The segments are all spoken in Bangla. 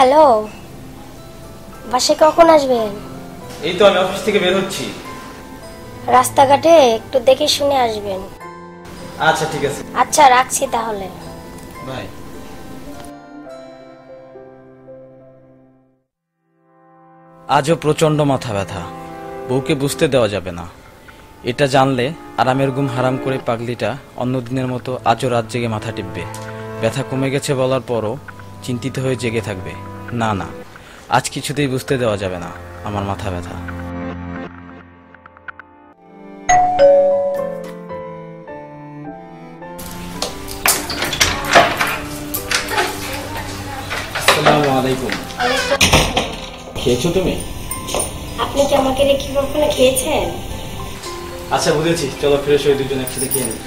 হ্যালো, বাসে কখন আসবেন? এই তো আমি অফিস থেকে বের হচ্ছি। রাস্তাঘাটে একটু দেখে শুনে আসবেন। আচ্ছা ঠিক আছে। আচ্ছা রাখছি তাহলে। বাই। আজও প্রচন্ড মাথা ব্যথা, বউকে বুঝতে দেওয়া যাবে না। এটা জানলে আরামের ঘুম হারাম করে পাগলিটা অন্যদিনের মতো আজও রাত জেগে মাথা টিপবে। ব্যথা কমে গেছে বলার পরও চিন্তিত হয়ে জেগে থাকবে। না না, আজ কিছুতেই বুঝতে দেওয়া যাবে না আমার মাথা ব্যথা। আসসালামু আলাইকুম। খেয়েছো তুমি? আপনি কি আমাকে রেখে কখনো খেয়েছেন? আচ্ছা বুঝেছি, চলো ফ্রেশ হয়ে দুজন একসাথে খেয়ে নিই।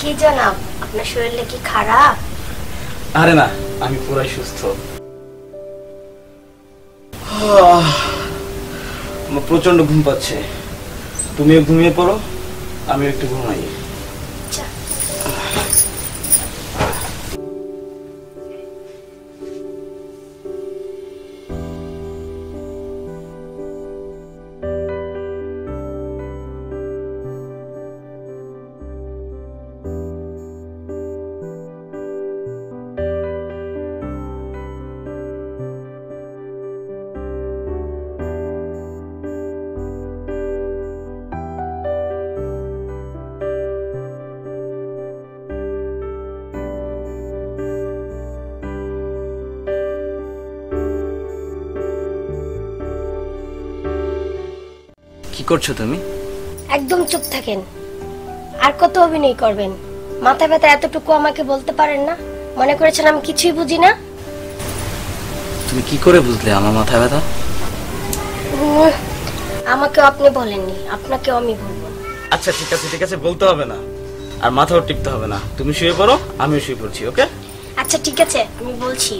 কি জনাব, আপনার শরীরে কি খারাপ? আরে না, আমি পুরাই সুস্থ। আমার প্রচন্ড ঘুম পাচ্ছে, তুমিও ঘুমিয়ে পড়ো, আমি একটু ঘুমাই। কি করছো তুমি? একদম চুপ থাকেন। আর কত অভিনয় করবেন? মাথা ব্যথা এতটুকু আমাকে বলতে পারেন না? মনে করেছেন আমি কিছুই বুঝি না? তুমি কি করে বুঝলে আমার মাথা ব্যথা? আমাকে আপনি বলেননি, আপনাকেও আমি বলবো। আচ্ছা ঠিক আছে ঠিক আছে, বলতে হবে না, আর মাথাও টিপতে হবে না। তুমি শুয়ে পড়ো, আমিও শুয়ে পড়ছি। ওকে আচ্ছা ঠিক আছে, আমি বলছি।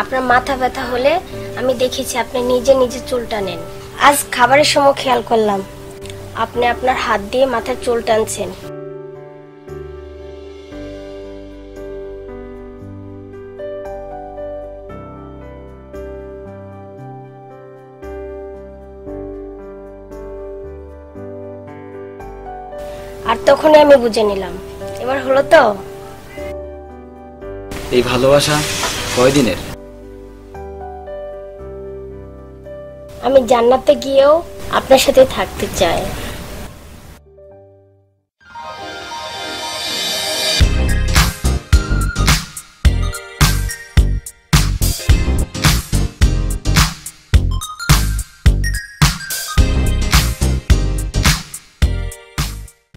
আপনার মাথা ব্যথা হলে আমি দেখেছি আপনি নিজে নিজে চুল টানেন। আজ খাবারের সময় খেয়াল করলাম আপনি আপনার হাত দিয়ে মাথার চুল টানছেন। আর তখনই আমি বুঝে নিলাম। এবার হলো তো? এই ভালোবাসা কয়দিনের? আমি জান্নাতে গিয়েও আপনার সাথে থাকতে চাই।